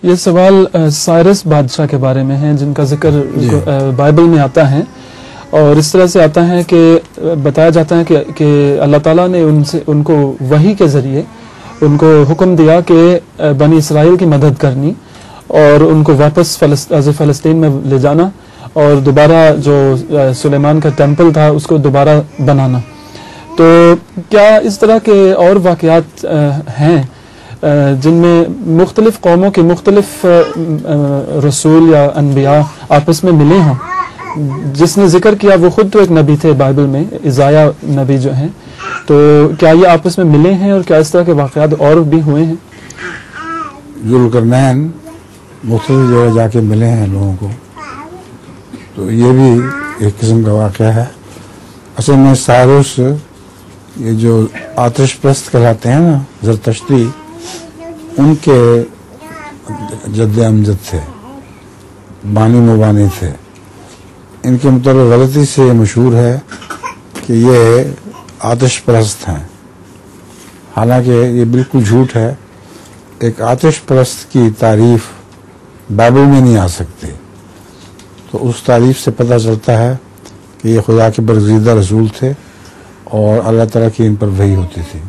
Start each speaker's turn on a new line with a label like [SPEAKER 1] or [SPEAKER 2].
[SPEAKER 1] یہ سوال سائرس بادشاہ کے بارے میں ہے جن کا ذکر بائبل میں آتا ہے، اور اس طرح سے آتا ہے کہ بتایا جاتا ہے کہ اللہ تعالیٰ نے ان کو وحی کے ذریعے ان کو حکم دیا کہ بنی اسرائیل کی مدد کرنی اور ان کو واپس فلسطین میں لے جانا اور دوبارہ جو سلیمان کا ٹیمپل تھا اس کو دوبارہ بنانا۔ تو کیا اس طرح کے اور واقعات ہیں جن میں مختلف قوموں کے مختلف رسول یا انبیاء آپس میں ملے ہوں؟ جس نے ذکر کیا وہ خود تو ایک نبی تھے بائبل میں، عیسیٰ نبی جو ہیں، تو کیا یہ آپس میں ملے ہیں اور کیا اس طرح کے واقعات اور بھی ہوئے ہیں؟
[SPEAKER 2] ذوالقرنین مختلف جگہ جا کے ملے ہیں لوگوں کو، تو یہ بھی ایک قسم کا واقعہ ہے۔ اصل میں سائرس یہ جو آتش پرست کہلاتے ہیں نا، زرتشتی، ان کے جد امجد تھے، بانی مبانی تھے۔ ان کے مطابق غلطی سے مشہور ہے کہ یہ آتش پرست ہیں، حالانکہ یہ بالکل جھوٹ ہے۔ ایک آتش پرست کی تعریف بائبل میں نہیں آ سکتی، تو اس تعریف سے پتہ چلتا ہے کہ یہ خدا کے برگزیدہ رسول تھے اور اللہ تعالیٰ کی ان پر وحی ہوتی تھی۔